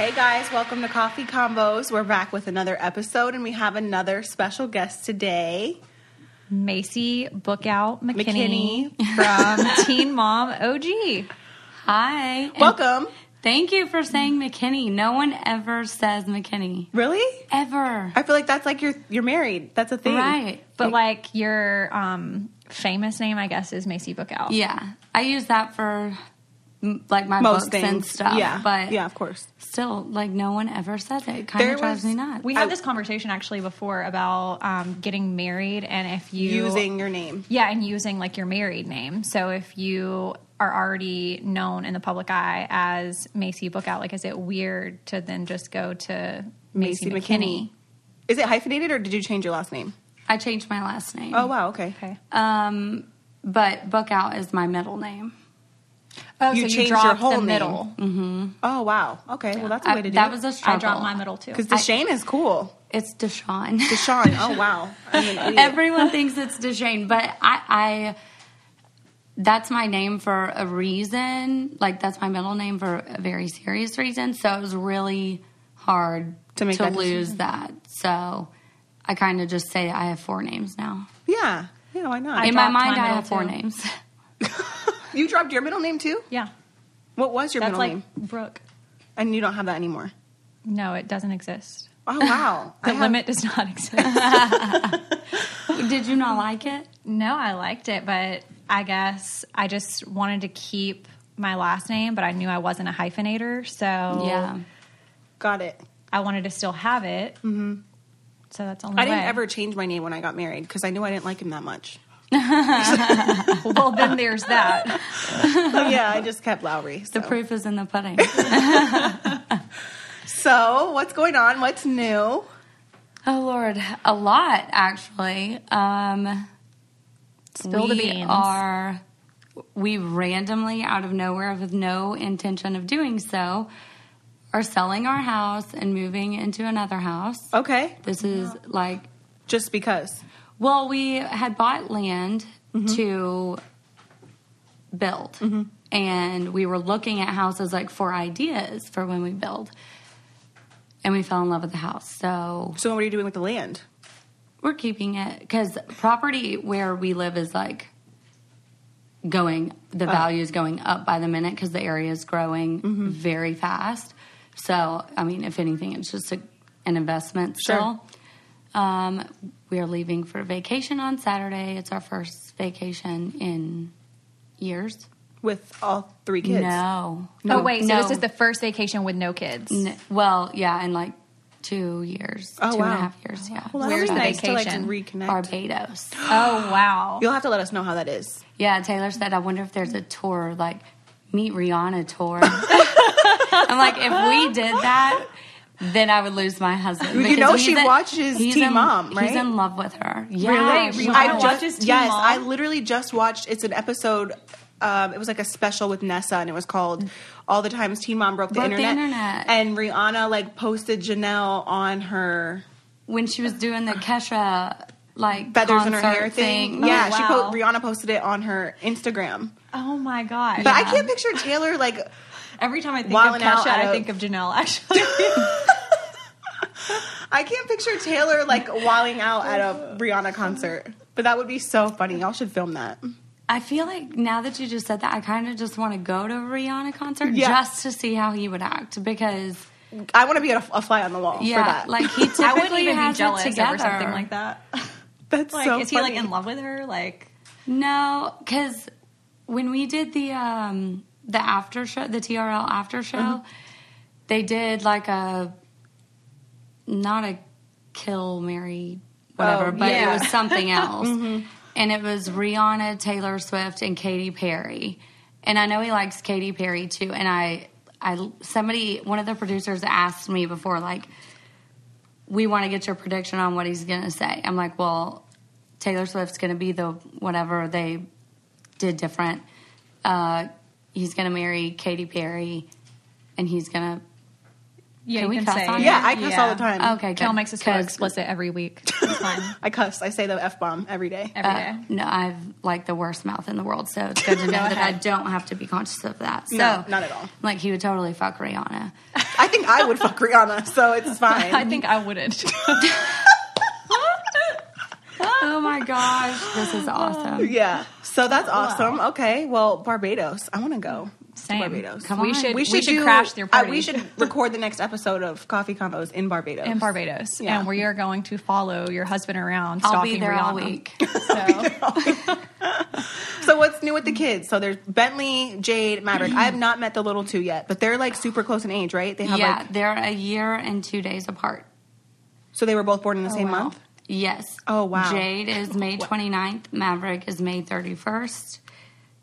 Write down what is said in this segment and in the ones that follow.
Hey guys, welcome to Coffee Combos. We're back with another episode, and we have another special guest today. Maci Bookout McKinney from Teen Mom OG. Hi. Welcome. Thank you for saying McKinney. No one ever says McKinney. Really? Ever. I feel like that's like you're married. That's a thing. Right. But like your famous name, I guess, is Maci Bookout. Yeah. I use that for like my Most books things. and stuff. Yeah. But yeah, of course. Still, like, no one ever says it. It kind of drives me nuts. We had this conversation actually before about getting married and if you... Using your name. Yeah, and using like your married name. So if you are already known in the public eye as Maci Bookout, like is it weird to then just go to Maci McKinney? Is it hyphenated or did you change your last name? I changed my last name. Oh, wow. Okay. But Bookout is my middle name. Oh, You so changed you dropped your whole the name. middle. Mm-hmm. Oh, wow. Okay. Well, that's a way to do that it. was a struggle. I dropped my middle too. Because Deshane is cool. It's Deshawn. Deshawn. Oh, wow. I'm an idiot. Everyone thinks it's Deshane, but I that's my name for a reason. Like, that's my middle name for a very serious reason. So it was really hard To make that lose decision. that. So I kind of just say I have 4 names now. Yeah. Yeah, why not? In my dropped mind, my I middle have 4 too. names. You dropped your middle name too? Yeah. What was your That's middle like name? Brooke. And you don't have that anymore? No, it doesn't exist. Oh, wow. The limit does not exist. Did you not like it? No, I liked it, but I guess I just wanted to keep my last name, but I knew I wasn't a hyphenator, so Yeah. Got it. I wanted to still have it. Mm-hmm. So that's the only I way. didn't ever change my name when I got married because I knew I didn't like him that much. Well, then there's that. So, yeah, I just kept Lowry. So. The proof is in the pudding. So, what's going on? What's new? Oh, Lord. A lot, actually. Spill the beans. We randomly, out of nowhere, with no intention of doing so, are selling our house and moving into another house. Okay. This is like... Just because. Well, we had bought land to build. Mm-hmm. And we were looking at houses like for ideas for when we build. And we fell in love with the house. So what are you doing with the land? we're keeping it. Because property where we live is like the value is going up by the minute because the area is growing very fast. So, I mean, if anything, it's just an investment still. Sure. We are leaving for vacation on Saturday. It's our first vacation in years. With all 3 kids? No. Oh, wait. So No. this is the first vacation with no kids. Well, yeah, in like 2 years. Oh, 2.5 years, yeah. Well, Where's that'll be the nice vacation? to like reconnect. Barbados. Oh, wow. You'll have to let us know how that is. Yeah, Taylor said, I wonder if there's a tour, like, meet Rihanna tour. I'm like, if we did that, then I would lose my husband. You know she watches Teen Mom, right? He's in love with her. Yeah. Really? Rihanna watches Teen Yes, Mom? I literally just watched, it's an episode, it was like a special with Nessa, and it was called All the Times Teen Mom Broke the Internet. And Rihanna, like, posted Janelle on her... When she was doing the Kesha, like, feathers in her concert hair thing. Oh, Yeah, wow. Rihanna posted it on her Instagram. Oh, my God. But I can't picture Taylor, like... Every time I think Wilding of out Kesha, at I a- think of Janelle, actually. I can't picture Taylor, like, wilding out at a Rihanna concert. But that would be so funny. Y'all should film that. I feel like now that you just said that, I kind of just want to go to a Rihanna concert Yeah. just to see how he would act because... I want to be a fly on the wall for Yeah, that. like he I wouldn't typically even be has jealous it together. over something like that. That's Like, so is he, funny. like, in love with her? Like... No, because when we did the after show, the TRL after show, they did like not a kill, marry, whatever, but yeah. it was something else. And it was Rihanna, Taylor Swift, and Katy Perry. And I know he likes Katy Perry too. And one of the producers asked me before, like, we want to get your prediction on what he's going to say. I'm like, well, Taylor Swift's going to be the whatever they did different. He's going to marry Katy Perry, and he's going to Yeah, Can we cuss on Yeah, I cuss all the time. Okay, good. Kel makes us go explicit every week. It's fine. I cuss. I say the F-bomb every day. Every day. No, I've like the worst mouth in the world, so it's good to know that I don't have to be conscious of that. So, No, not at all. Like, he would totally fuck Rihanna. I think I would fuck Rihanna, so it's fine. I think I wouldn't. Oh my gosh, this is awesome. Yeah, so that's awesome. Okay, well, Barbados. I want to go. Same. Barbados. Come on. We should crash their party. We should record the next episode of Coffee Convos in Barbados. Yeah. And we are going to follow your husband around stalking I'll be there Rihanna all week. So what's new with the kids? So there's Bentley, Jade, Maverick. I have not met the little two yet, but they're like super close in age, right? They have they're a year and 2 days apart. So they were both born in the same month? Yes. Oh, wow. Jade is May 29th. Maverick is May 31st.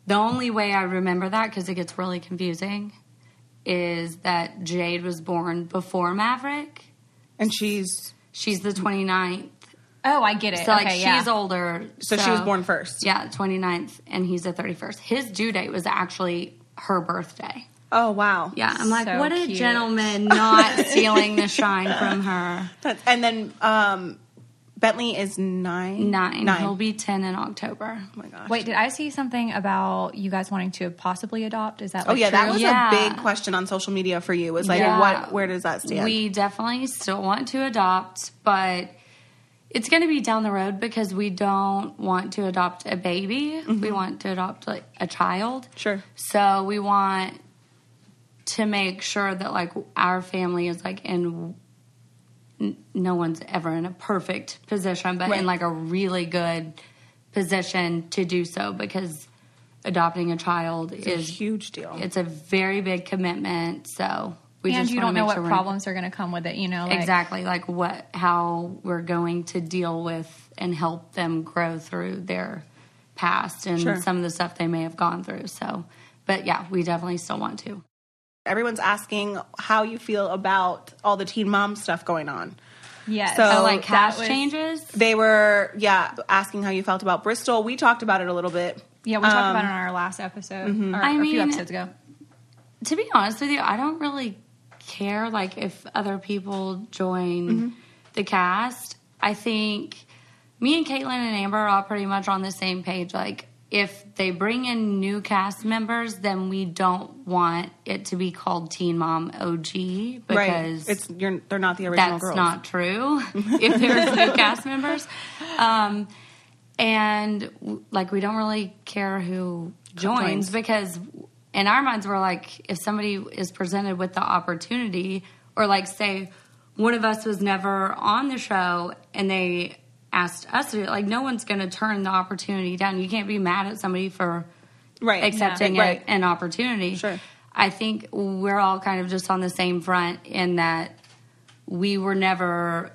The only way I remember that, because it gets really confusing, is that Jade was born before Maverick. And she's the 29th. Oh, I get it. So, okay, she's older. So she was born first. Yeah, 29th, and he's the 31st. His due date was actually her birthday. Oh, wow. Yeah, I'm like, So what a cute. gentleman, not stealing the shine from her. And then Bentley is 9. 9. He'll be 10 in October. Oh, my gosh. Wait, did I see something about you guys wanting to possibly adopt? Is that Oh, yeah, true? that was a big question on social media for you. Was like, where does that stand? We definitely still want to adopt, but it's going to be down the road because we don't want to adopt a baby. Mm-hmm. We want to adopt like a child. Sure. So we want to make sure that like our family is like in, no one's ever in a perfect position, but in like a really good position to do so, because adopting a child is a huge deal. It's a very big commitment. So we And just you wanna don't know make what sure problems are going to come with it, you know? Like, exactly, like how we're going to deal with and help them grow through their past and some of the stuff they may have gone through. So, but yeah, we definitely still want to. Everyone's asking how you feel about all the Teen Mom stuff going on. Yes. So like cast changes? They were, asking how you felt about Bristol. We talked about it a little bit. Yeah, we talked about it on our last episode, or a few episodes ago. To be honest with you, I don't really care, like, if other people join the cast. I think me and Caitlin and Amber are all pretty much on the same page. Like, if they bring in new cast members, then we don't want it to be called Teen Mom OG, because they're not the original girls. That's not true. If there's new cast members, and like we don't really care who joins, because in our minds we're like, if somebody is presented with the opportunity, or like say one of us was never on the show and they asked us to do it, like no one's going to turn the opportunity down. You can't be mad at somebody for accepting an opportunity. Sure. I think we're all kind of just on the same front in that we were never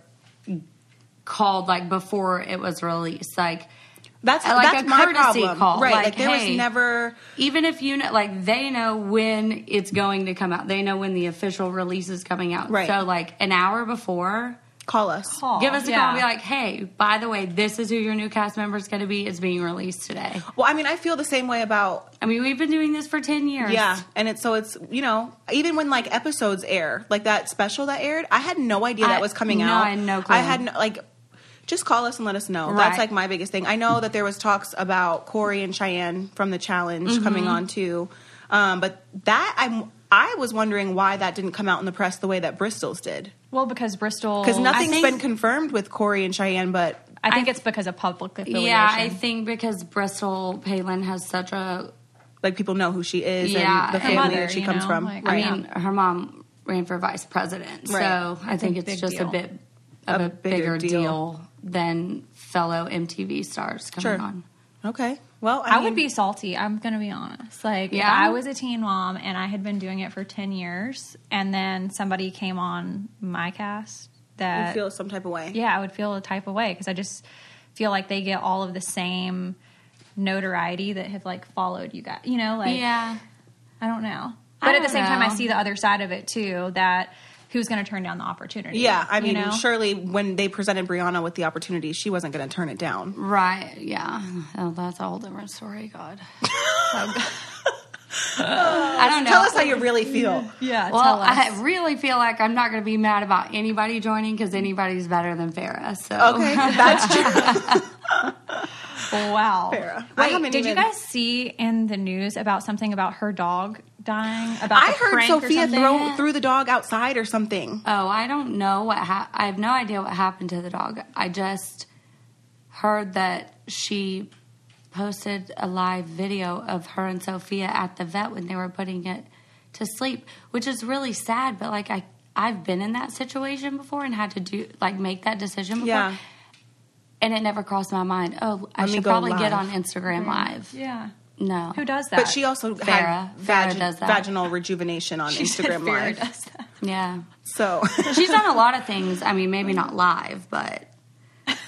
called like before it was released. Like that's a my courtesy problem. call. Right. Like, Like there was never, even if you know, like they know when it's going to come out. They know when the official release is coming out. Right. So like an hour before, call us. give us a call and be like, hey, by the way, this is who your new cast member is going to be. It's being released today. Well, I mean, I feel the same way about... I mean, we've been doing this for 10 years. Yeah, and it's, you know, even when, like, episodes air, like that special that aired, I had no idea that was coming out. I had no clue. I had, just call us and let us know. Right. That's, like, my biggest thing. I know that there was talks about Corey and Cheyenne from The Challenge coming on, too. But that, I was wondering why that didn't come out in the press the way that Bristol's did. Well, because Bristol... Because nothing's been confirmed with Corey and Cheyenne, but... I think it's because of public affiliation. Yeah, I think because Bristol Palin has such a... Like, people know who she is and the family that she comes from. Like, I mean, her mom ran for vice president. Right. So I think it's just deal. a bit of a bigger deal than fellow MTV stars coming on. Okay. Well, I would be salty. I'm going to be honest. Like, if I was a teen mom and I had been doing it for 10 years and then somebody came on my cast that... You'd feel some type of way. Yeah, I would feel a type of way because I just feel like they get all of the same notoriety that have, like, followed you guys. You know, like... Yeah. I don't know. But at the same time, I see the other side of it, too, that... Who's going to turn down the opportunity? Yeah, I mean, surely when they presented Brianna with the opportunity, she wasn't going to turn it down. Right, yeah. Oh, that's a whole different story, God. I I don't know. Tell us how you really feel. Yeah, well, tell us. I really feel like I'm not going to be mad about anybody joining because anybody's better than Farrah. So. Okay, that's true. Wow. Farrah. Wait, did you guys see in the news about something about her dog dying? About I heard Sophia threw the dog outside or something. Oh, I don't know what I have no idea what happened to the dog. I just heard that she posted a live video of her and Sophia at the vet when they were putting it to sleep, which is really sad. But like I've been in that situation before and had to make that decision before. Yeah. And it never crossed my mind. Oh, I should probably get on Instagram Live. Yeah. No. Who does that? But she also Farrah does that. Vaginal rejuvenation on Instagram Live. Does that. Yeah. So she's done a lot of things. I mean, maybe not live, but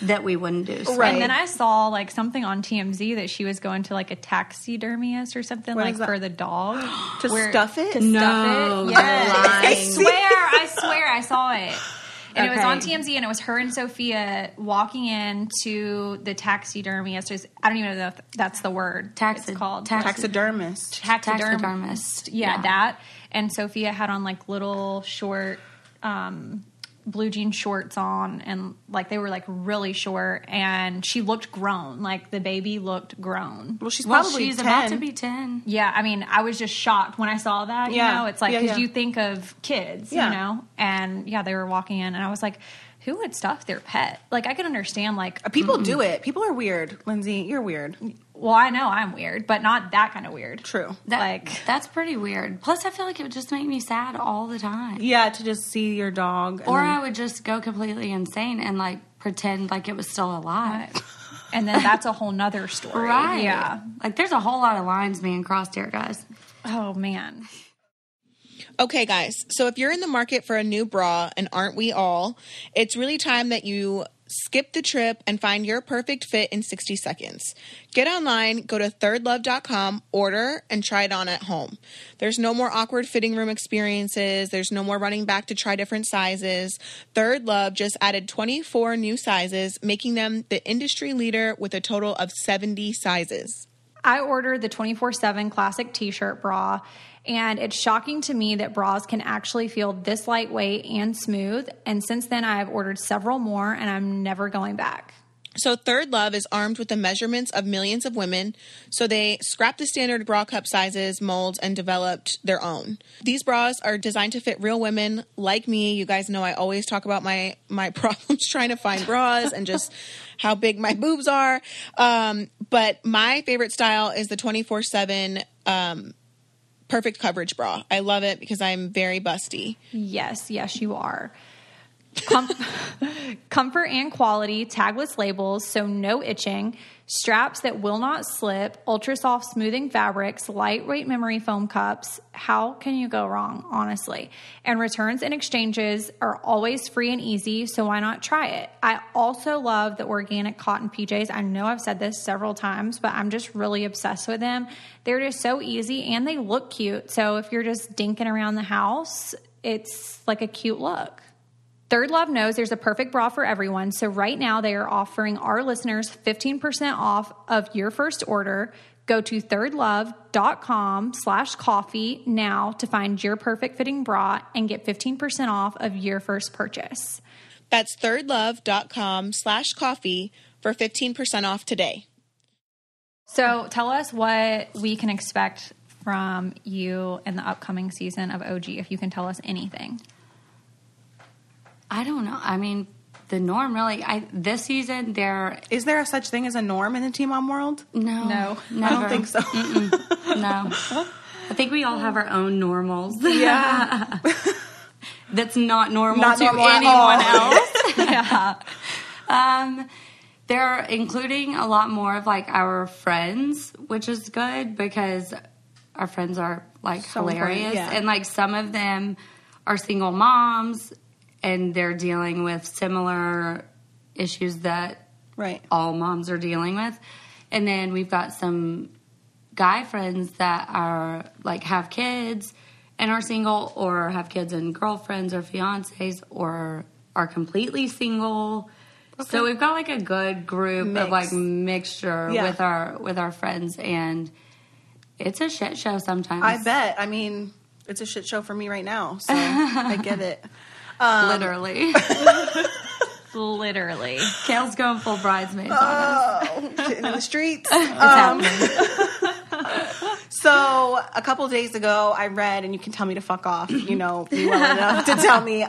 that we wouldn't do. So. Right. And then I saw like something on TMZ that she was going to like a taxidermist or something for the dog. To stuff it? To stuff it. Yes. I swear I saw it. And it was on TMZ, and it was her and Sophia walking into the taxidermist. I don't even know if that's the word. It's called taxidermist. Taxidermist. Yeah, that. And Sophia had on like little short blue jean shorts on, and like they were like really short, and she looked grown. Like the baby looked grown. Well, she's probably 10. About to be 10. Yeah, I mean, I was just shocked when I saw that. You know, it's like because you think of kids, you know, and they were walking in, and I was like, who would stuff their pet? Like I could understand like people do it. People are weird. Lindsay, you're weird. Well, I know I'm weird, but not that kind of weird. True. That's pretty weird. Plus, I feel like it would just make me sad all the time. Yeah, to just see your dog. Or I would just go completely insane and like pretend like it was still alive. And then that's a whole nother story. Right. Yeah. Like there's a whole lot of lines being crossed here, guys. Oh, man. Okay, guys. So if you're in the market for a new bra, and aren't we all, it's really time that you skip the trip and find your perfect fit in 60 seconds. Get online, go to thirdlove.com, order, and try it on at home. There's no more awkward fitting room experiences. There's no more running back to try different sizes. Third Love just added 24 new sizes, making them the industry leader with a total of 70 sizes. I ordered the 24/7 classic t-shirt bra, and it's shocking to me that bras can actually feel this lightweight and smooth. And since then, I've ordered several more, and I'm never going back. So Third Love is armed with the measurements of millions of women. So they scrapped the standard bra cup sizes, molds, and developed their own. These bras are designed to fit real women like me. You guys know I always talk about my problems trying to find bras and just how big my boobs are. But my favorite style is the 24/7 perfect coverage bra. I love it because I'm very busty. Yes, you are. Comfort and quality, tagless labels, so no itching, straps that will not slip, ultra soft smoothing fabrics, lightweight memory foam cups. How can you go wrong, honestly? And returns and exchanges are always free and easy, so why not try it? I also love the organic cotton PJs. I know I've said this several times, but I'm just really obsessed with them. They're just so easy and they look cute. So if you're just dinking around the house, it's like a cute look. Third Love knows there's a perfect bra for everyone, so right now they are offering our listeners 15% off of your first order. Go to thirdlove.com/coffee now to find your perfect fitting bra and get 15% off of your first purchase. That's thirdlove.com/coffee for 15% off today. So tell us what we can expect from you in the upcoming season of OG, if you can tell us anything. I don't know. I mean, the norm really. This season is there a such thing as a norm in the Teen Mom world? No, I don't think so. No, I think we all have our own normals. Yeah, that's not normal to anyone else. Yeah. They're including a lot more of like our friends, which is good because our friends are like so hilarious, and like some of them are single moms. And they're dealing with similar issues that all moms are dealing with. And then we've got some guy friends that are like have kids and are single, or have kids and girlfriends or fiancés, or are completely single. Okay. So we've got like a good group of like mixture with our friends, and It's a shit show sometimes. I bet. I mean, it's a shit show for me right now, so I get it. Literally. Literally. Kale's going full bridesmaids on us. Shit in the streets. It's happening. So a couple days ago, I read, and you can tell me to fuck off, you know me well enough to tell me,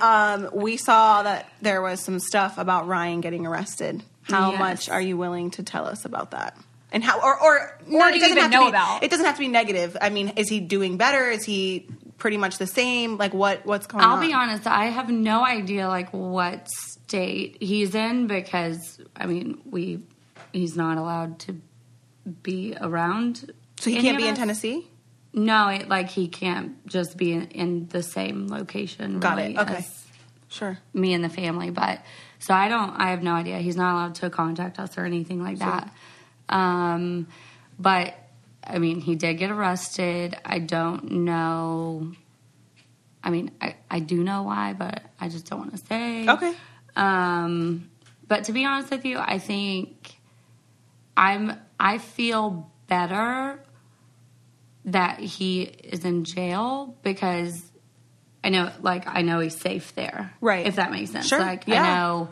we saw that there was some stuff about Ryan getting arrested. How much are you willing to tell us about that? And how, or no, do you even know about? It doesn't have to be negative. I mean, is he doing better? Is he pretty much the same? Like, what's going on? I'll be honest, I have no idea, like, what state he's in because, I mean, he's not allowed to be around. So he can't be in Tennessee? No, he can't just be in the same location. Got really, it. Okay. Sure. Me and the family, but so I have no idea. He's not allowed to contact us or anything like that. But I mean, he did get arrested. I don't know. I mean, I do know why, but I just don't want to say. Okay. But to be honest with you, I think I feel better that he is in jail because I know he's safe there. Right. If that makes sense. Sure. I know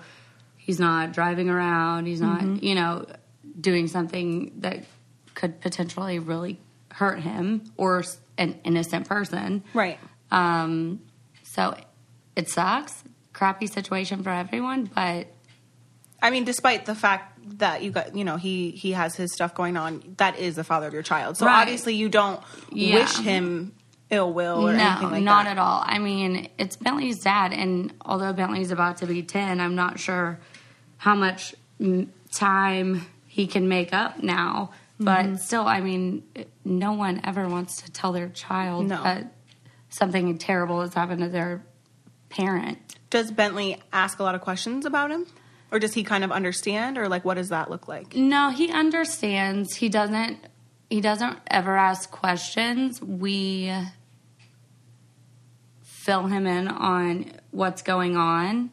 he's not driving around. He's not, doing something that could potentially really hurt him or an innocent person. Right. So it sucks. Crappy situation for everyone, but I mean, despite the fact that you got, he has his stuff going on, that is the father of your child. So obviously you don't wish him ill will or anything like that. No, not at all. I mean, it's Bentley's dad, and although Bentley's about to be 10, I'm not sure how much time he can make up now. But still, I mean, no one ever wants to tell their child that something terrible has happened to their parent. Does Bentley ask a lot of questions about him? Or does he kind of understand? Or, what does that look like? No, he understands. He doesn't ever ask questions. We fill him in on what's going on.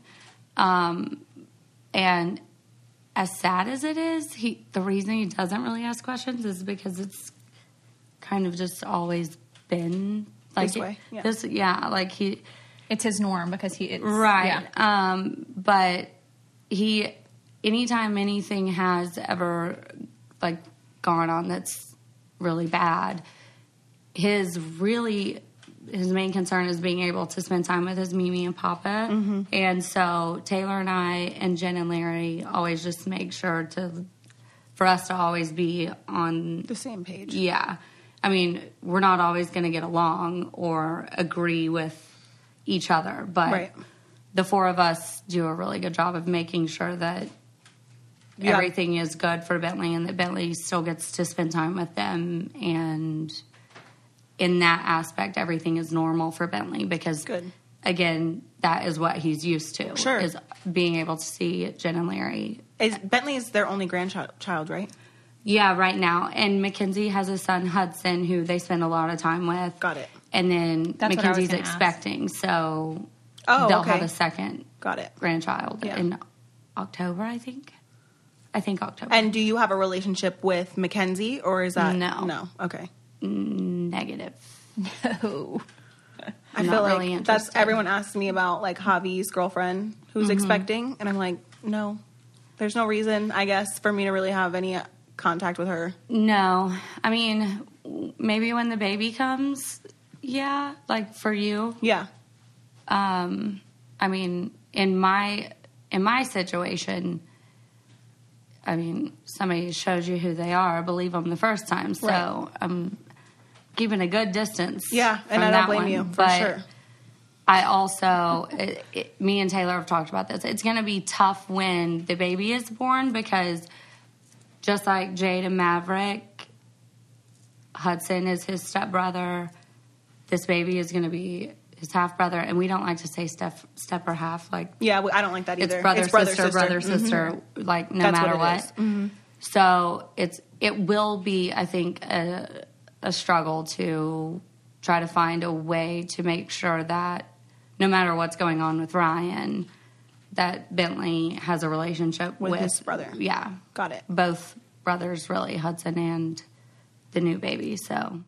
And as sad as it is, the reason he doesn't really ask questions is because it's kind of just always been this way. Yeah. It's his norm because he is. Right. Yeah. But anytime anything has ever gone on that's really bad, his main concern is being able to spend time with his Mimi and Papa. Mm-hmm. And so Taylor and I and Jen and Larry always just make sure for us to always be on the same page. Yeah. I mean, we're not always going to get along or agree with each other, but the four of us do a really good job of making sure that everything is good for Bentley and that Bentley still gets to spend time with them. And in that aspect, everything is normal for Bentley because, again, that is what he's used to. Sure. Is being able to see Jen and Larry. Bentley is their only grandchild, right? Yeah, right now. And Mackenzie has a son, Hudson, who they spend a lot of time with. Got it. And then Mackenzie's expecting, so they'll have a second grandchild in October, I think. October. And do you have a relationship with Mackenzie, or is that... No. Okay. Negative. No. I feel really that's... Everyone asks me about, Javi's girlfriend who's expecting, and I'm like, no. There's no reason, I guess, for me to really have any contact with her. No. I mean, maybe when the baby comes, for you. Yeah. I mean, in my situation, I mean, somebody shows you who they are, believe them the first time. So I'm keeping a good distance. Yeah, and I don't blame you, for sure. I also, me and Taylor have talked about this. It's going to be tough when the baby is born because just like Jade and Maverick, Hudson is his stepbrother. This baby is going to be his half brother, and we don't like to say step or half. I don't like that either. It's brother, sister, no That's matter what. Mm-hmm. So it will be, I think, a struggle to try to find a way to make sure that no matter what's going on with Ryan, that Bentley has a relationship with his brother. Yeah, got it. Both brothers, really, Hudson and the new baby. So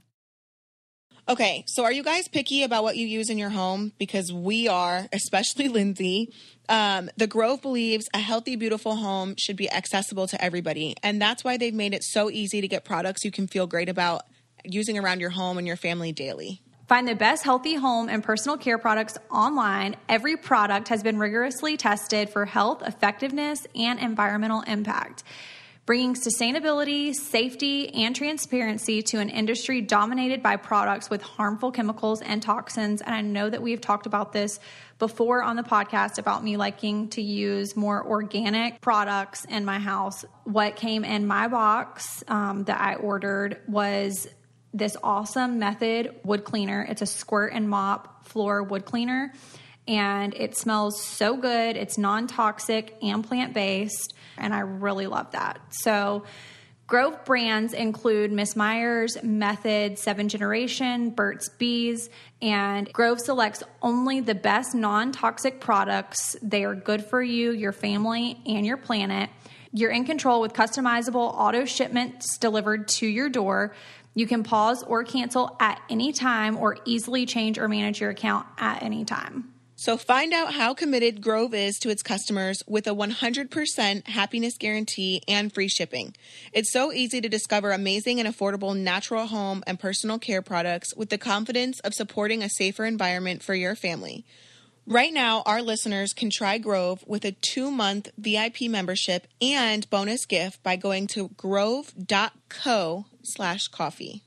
Okay, so are you guys picky about what you use in your home? Because we are, especially Lindsay. The Grove believes a healthy, beautiful home should be accessible to everybody. And that's why they've made it so easy to get products you can feel great about using around your home and your family daily. Find the best healthy home and personal care products online. Every product has been rigorously tested for health, effectiveness, and environmental impact, bringing sustainability, safety, and transparency to an industry dominated by products with harmful chemicals and toxins. And I know that we've talked about this before on the podcast about me liking to use more organic products in my house. What came in my box that I ordered was this awesome Method wood cleaner. It's a squirt and mop floor wood cleaner, and it smells so good. It's non-toxic and plant-based, and I really love that. So Grove brands include Miss Meyer's, Method, 7th Generation, Burt's Bees, and Grove selects only the best non-toxic products. They are good for you, your family, and your planet. You're in control with customizable auto shipments delivered to your door. You can pause or cancel at any time or easily change or manage your account at any time. So find out how committed Grove is to its customers with a 100% happiness guarantee and free shipping. It's so easy to discover amazing and affordable natural home and personal care products with the confidence of supporting a safer environment for your family. Right now, our listeners can try Grove with a 2-month VIP membership and bonus gift by going to grove.co/coffee.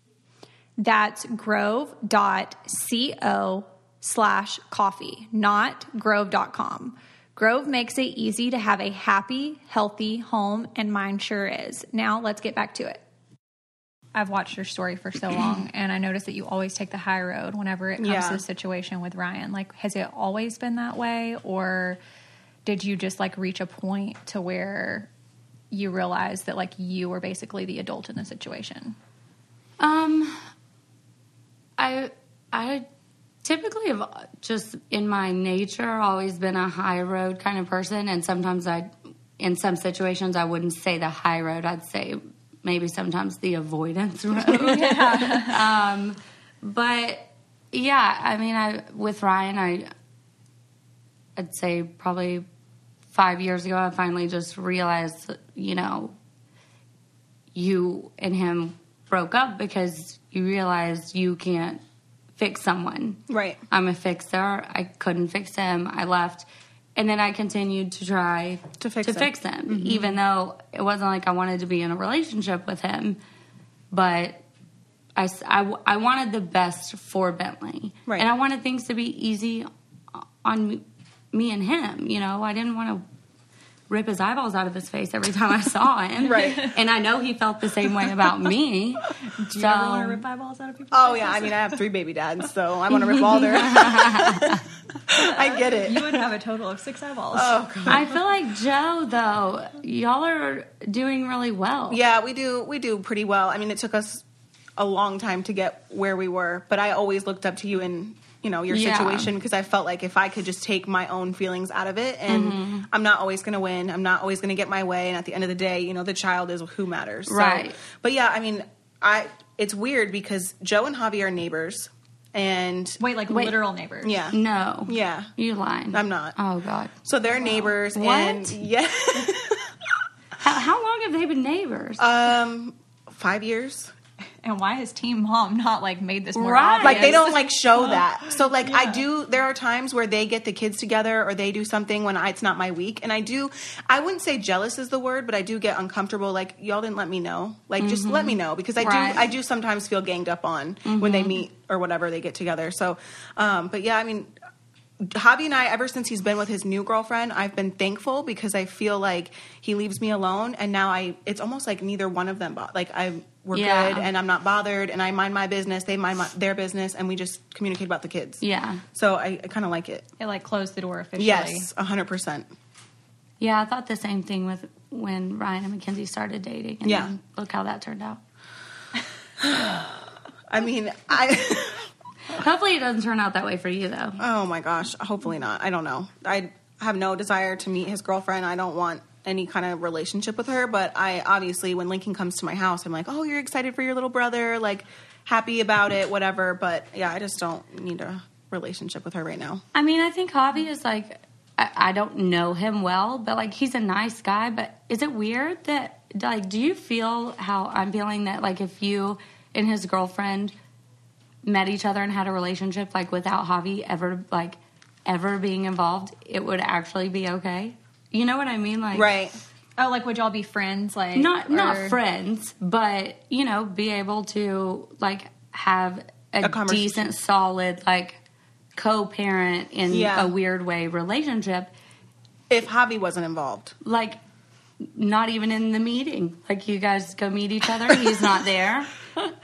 That's grove.co/coffee, not grove.com. Grove makes it easy to have a happy, healthy home, and mine sure is. Now let's get back to it. I've watched your story for so long, and I noticed that you always take the high road whenever it comes to the situation with Ryan. Like, has it always been that way, or did you just, like, reach a point to where you realized that, like, you were basically the adult in the situation? I typically have just, in my nature, always been a high road kind of person, and sometimes in some situations, I wouldn't say the high road. I'd say maybe sometimes the avoidance road. But yeah, I mean, with Ryan, I'd say probably 5 years ago, I finally just realized that, you and him broke up because you realized you can't fix someone. Right. I'm a fixer. I couldn't fix him. I left. And then I continued to try to fix him, mm-hmm. even though it wasn't like I wanted to be in a relationship with him. But I wanted the best for Bentley. Right. And I wanted things to be easy on me and him. I didn't want to rip his eyeballs out of his face every time I saw him. Right. And I know he felt the same way about me. Do you ever want to rip eyeballs out of people's faces? Oh, yeah. I mean, I have 3 baby dads, so I want to rip all their... I get it. You would have a total of 6 eyeballs. Oh, God. I feel like Joe, though, y'all are doing really well. Yeah, we do pretty well. I mean, it took us a long time to get where we were, but I always looked up to you in your situation, because I felt like if I could just take my own feelings out of it, and mm-hmm. I'm not always going to win, I'm not always going to get my way, and at the end of the day, the child is who matters. Right. So, but yeah, I mean, it's weird because Joe and Javi are neighbors, and... Wait, literal neighbors? Yeah. No. Yeah. You're lying. I'm not. Oh, God. So they're neighbors, what? And... Yeah. How long have they been neighbors? 5 years. And why has Team Mom not, made this more right. obvious? Like, they don't, show that. So, yeah. There are times where they get the kids together or they do something when it's not my week. And I wouldn't say jealous is the word, but I do get uncomfortable. Like, y'all didn't let me know. Like, mm-hmm. just let me know. Because I do sometimes feel ganged up on mm-hmm. when they meet or whatever, they get together. So, but yeah, I mean... Javi and I, ever since he's been with his new girlfriend, I've been thankful because I feel like he leaves me alone, and now it's almost like neither one of them we're good, and I'm not bothered, and I mind my business, they mind their business, and we just communicate about the kids. Yeah. So I kind of like it. It closed the door officially. Yes, 100%. Yeah, I thought the same thing with when Ryan and Mackenzie started dating, and then look how that turned out. I mean, Hopefully it doesn't turn out that way for you, though. Oh, my gosh. Hopefully not. I don't know. I have no desire to meet his girlfriend. I don't want any kind of relationship with her. But I obviously, when Lincoln comes to my house, I'm like, oh, you're excited for your little brother. Like, happy about it, whatever. But yeah, I just don't need a relationship with her right now. I mean, I think Javi is like, I don't know him well, but like he's a nice guy. But is it weird that like, do you feel how I'm feeling that like if you and his girlfriend met each other and had a relationship like without Javi ever being involved, it would actually be okay? You know what I mean? Like, Right. Oh, like would y'all be friends? Like not friends, but you know, be able to like have a decent, solid like co-parent in a weird way relationship. If Javi wasn't involved, like not even in the meeting, like you guys go meet each other, he's not there.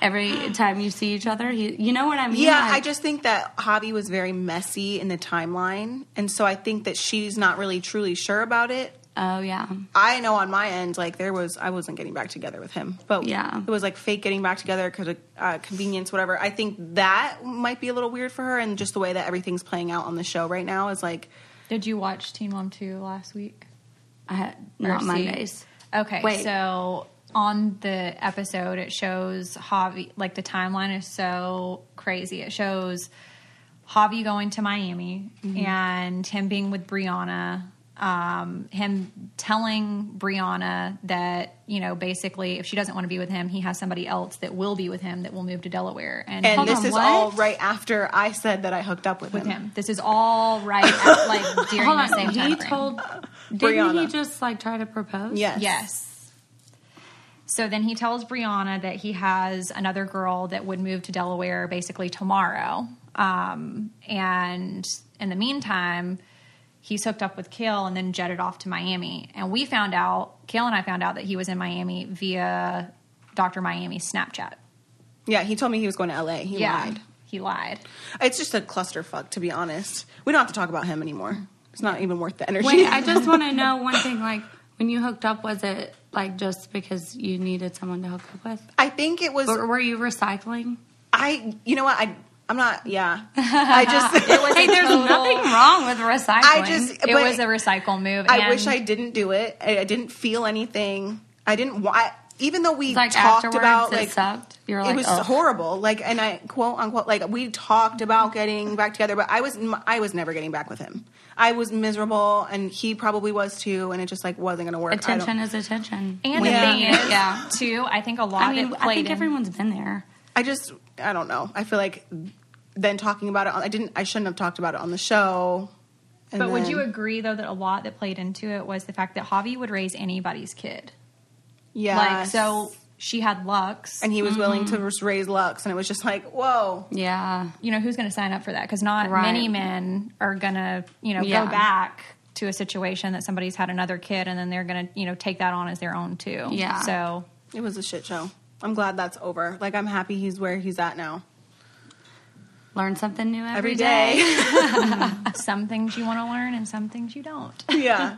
Every time you see each other, you know what I mean? Yeah, like, I just think that Javi was very messy in the timeline, and so I think that she's not really truly sure about it. Oh yeah, I know on my end, like I wasn't getting back together with him, but it was like fake getting back together because of convenience, whatever. I think that might be a little weird for her, and just the way that everything's playing out on the show right now is like. Did you watch Teen Mom 2 last week? I had not Mondays. Okay, wait. So on the episode, it shows Javi. Like the timeline is so crazy. It shows Javi going to Miami and him being with Brianna. Him telling Brianna that, you know, basically if she doesn't want to be with him, he has somebody else that will be with him that will move to Delaware. And this is all right after I said that I hooked up with him. This is all right at, like during the same time He frame. told didn't Brianna. he just like try to propose? Yes. So then he tells Brianna that he has another girl that would move to Delaware basically tomorrow. And in the meantime, he's hooked up with Kale and then jetted off to Miami. And Kale and I found out that he was in Miami via Dr. Miami's Snapchat. Yeah, he told me he was going to LA. He lied. He lied. It's just a clusterfuck, to be honest. We don't have to talk about him anymore. It's not even worth the energy. Wait, I just want to know one thing. Like, when you hooked up, was it like just because you needed someone to hook up with? I think it was. Or were you recycling? You know what? I'm not. Yeah, I just. There's nothing wrong with recycling. It was a recycle move. I wish I didn't do it. I didn't feel anything. I didn't want. Even though we like talked about it sucked. You were like, it was horrible. Like, and I quote unquote like we talked about getting back together, but I was never getting back with him. I was miserable, and he probably was too, and it just like wasn't going to work. Attention is attention. And the thing is, too, I think a lot. I think everyone's been there. I don't know. I feel like then talking about it, I shouldn't have talked about it on the show. But would you agree though that a lot that played into it was the fact that Javi would raise anybody's kid? Yeah. Like, so she had Lux. And he was willing to raise Lux. And it was just like, whoa. Yeah. You know, who's going to sign up for that? Because not many men are going to, go back to a situation that somebody's had another kid and then they're going to, take that on as their own too. Yeah. So. It was a shit show. I'm glad that's over. Like, I'm happy he's where he's at now. Learn something new every day. Some things you want to learn and some things you don't. Yeah.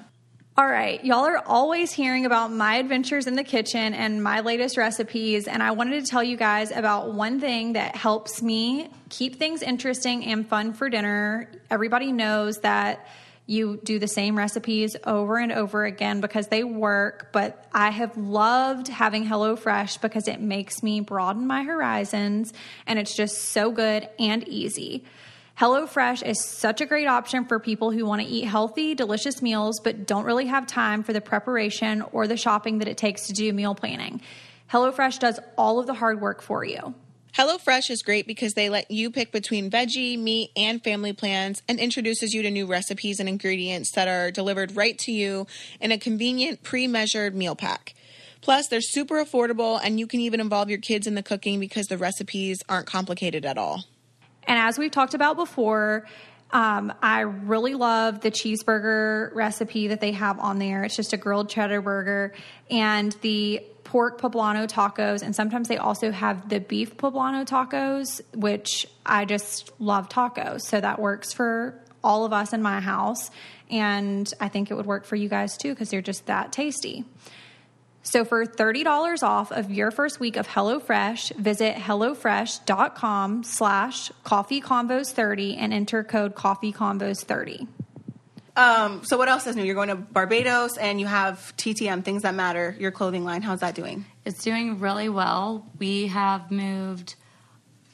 All right. Y'all are always hearing about my adventures in the kitchen and my latest recipes. And I wanted to tell you guys about one thing that helps me keep things interesting and fun for dinner. Everybody knows that you do the same recipes over and over again because they work. But I have loved having HelloFresh because it makes me broaden my horizons. And it's just so good and easy. HelloFresh is such a great option for people who want to eat healthy, delicious meals, but don't really have time for the preparation or the shopping that it takes to do meal planning. HelloFresh does all of the hard work for you. HelloFresh is great because they let you pick between veggie, meat, and family plans and introduces you to new recipes and ingredients that are delivered right to you in a convenient, pre-measured meal pack. Plus, they're super affordable, and you can even involve your kids in the cooking because the recipes aren't complicated at all. And as we've talked about before, I really love the cheeseburger recipe that they have on there. It's just a grilled cheddar burger and the pork poblano tacos. And sometimes they also have the beef poblano tacos, which I just love tacos. So that works for all of us in my house. And I think it would work for you guys too because they're just that tasty. So for $30 off of your first week of HelloFresh, visit HelloFresh.com/coffeecombos30 and enter code coffeecombos30. So what else is new? You're going to Barbados and you have TTM, Things That Matter, your clothing line. How's that doing? It's doing really well. We have moved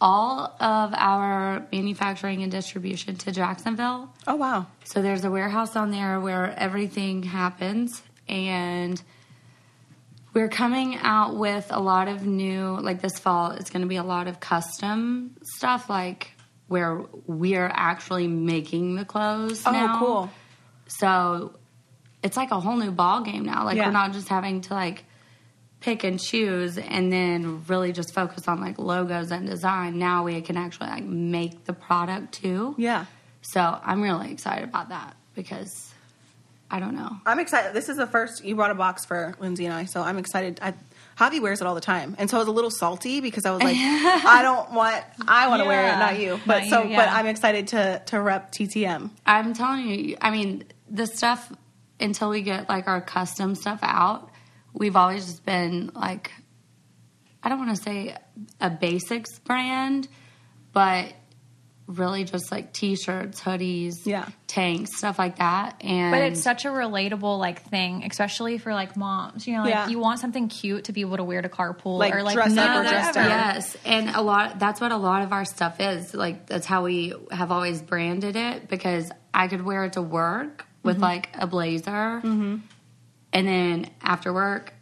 all of our manufacturing and distribution to Jacksonville. Oh, wow. So there's a warehouse on there where everything happens, and we're coming out with a lot of new, like this fall, it's going to be a lot of custom stuff, like where we're actually making the clothes now. Oh, cool. So it's like a whole new ball game now. Like we're not just having to like pick and choose and then really just focus on like logos and design. Now we can actually like make the product too. Yeah. So I'm really excited about that because I don't know. I'm excited. This is the first, you brought a box for Lindsay and I, so I'm excited. Javi wears it all the time. And so I was a little salty because I was like, I want to wear it, not you. But but I'm excited to rep TTM. I'm telling you, I mean, the stuff, until we get like our custom stuff out, we've always just been like, I don't want to say a basics brand, but really just like t-shirts, hoodies, tanks, stuff like that. And but it's such a relatable like thing, especially for like moms. You know, like you want something cute to be able to wear to carpool, like or like dress up or dress down. Yes, and that's what a lot of our stuff is. Like that's how we have always branded it, because I could wear it to work with like a blazer, and then after work,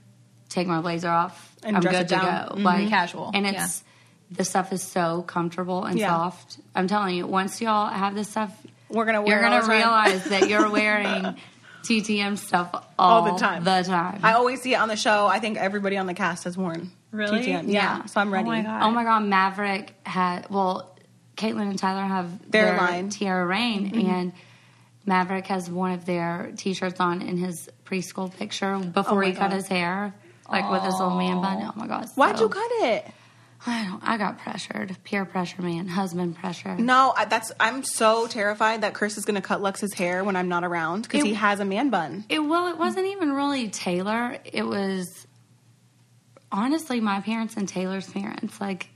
take my blazer off and I'm good to go. Like casual, and it's. The stuff is so comfortable and soft. I'm telling you, once y'all have this stuff, you're going to realize that you're wearing TTM stuff all the time. I always see it on the show. I think everybody on the cast has worn TTM. Yeah. So I'm ready. Oh my God. Maverick Caitlin and Tyler have their line. Tiara Rain, and Maverick has one of their t-shirts on in his preschool picture before he cut his hair, like with his little man bun. Oh my God. Why'd you cut it? I got pressured. Peer pressure, man. Husband pressure. No, I'm so terrified that Chris is going to cut Lux's hair when I'm not around because he has a man bun. It wasn't even really Taylor. It was honestly my parents and Taylor's parents. Like,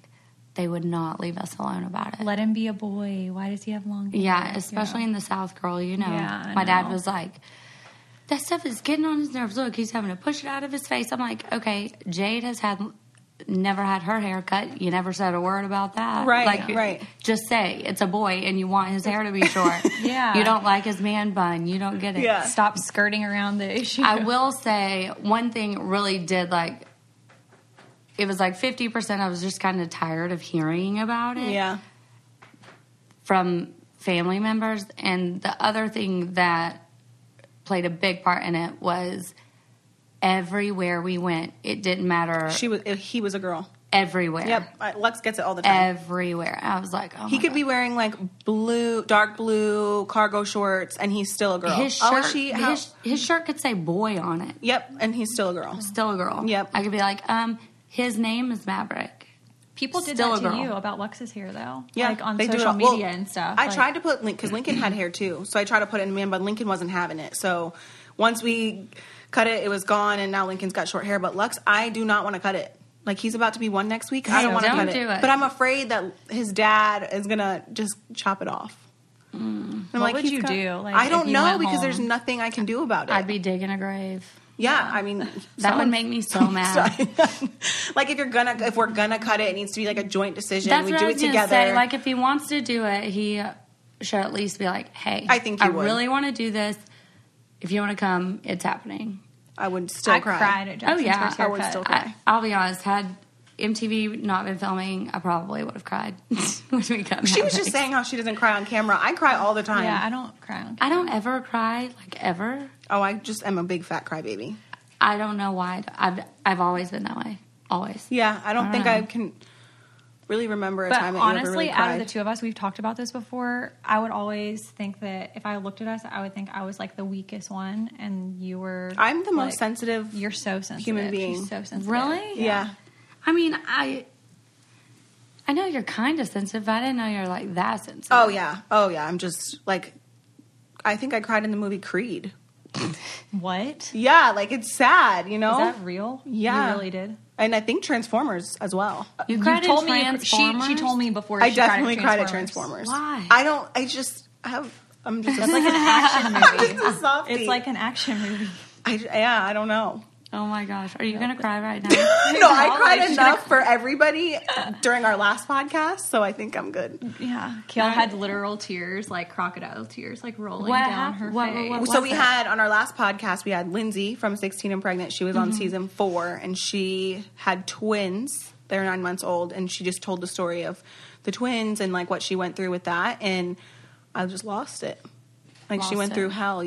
they would not leave us alone about it. Let him be a boy. Why does he have long hair? Yeah, especially in the South, girl, you know. Yeah, my dad was like, that stuff is getting on his nerves. Look, he's having to push it out of his face. I'm like, okay, Jade has never had her hair cut. You never said a word about that. Right. Just say it's a boy and you want his hair to be short. You don't like his man bun. You don't get it. Yeah. Stop skirting around the issue. I will say one thing really did it was like 50%. I was just kind of tired of hearing about it. Yeah. From family members. And the other thing that played a big part in it was everywhere we went, it didn't matter. He was a girl. Everywhere. Yep. Lex gets it all the time. Everywhere. I was like, oh my He could God. be wearing like dark blue cargo shorts, and he's still a girl. His shirt could say boy on it. Yep. And he's still a girl. Still a girl. Yep. I could be like, his name is Maverick. People did Still that to a girl. you about Lux's hair, though. Yeah, like on they do it social all. media and stuff. I tried to put because Lincoln had hair too, so I tried to put it in man, but Lincoln wasn't having it. So once we cut it, it was gone, and now Lincoln's got short hair. But Lux, I do not want to cut it. Like, he's about to be 1 next week. I don't want to cut it. But I'm afraid that his dad is gonna just chop it off. What would you do? Like, I don't know because there's nothing I can do about it. I'd be digging a grave. Yeah, I mean that would make me so mad. Like if we're gonna cut it, it needs to be like a joint decision. That's we what do I was it together. Say. Like if he wants to do it, he should at least be like, "Hey, I really want to do this. If you want to come, it's happening." I would still cry. I cried at Jackson's first haircut. I would still cry. I'll be honest. Had MTV not been filming, I probably would have cried when we got. She was just saying how she doesn't cry on camera. I cry all the time. Yeah, I don't cry on camera. I don't ever cry, like ever. Oh, I just am a big fat crybaby. I don't know why. I've always been that way. Always. Yeah, I don't think I can really remember a time that you ever really cried. Out of the two of us, we've talked about this before. I would always think that if I looked at us, I would think I was like the weakest one, and you were. I'm the most sensitive. You're so sensitive. Human being. She's so sensitive. Really? Yeah. I mean, I know you're kind of sensitive, but I didn't know you're like that sensitive. Oh yeah. I'm just like, I think I cried in the movie Creed. What? Yeah, like it's sad, you know? Is that real? Yeah. You really did? And I think Transformers as well. You cried told in Transformers? She told me before I she definitely cried at Transformers. Why? I'm just That's like an action movie. I'm just a softie. It's like an action movie. I don't know. Oh my gosh. Are you going to cry right now? No, I cried enough for everybody during our last podcast, so I think I'm good. Yeah. Kale had literal tears, like crocodile tears, like rolling down her face. So we had, on our last podcast, we had Lindsay from 16 and Pregnant. She was on season 4, and she had twins. They're 9 months old, and she just told the story of the twins and, like, what she went through with that, and I just lost it. Like, she went through hell,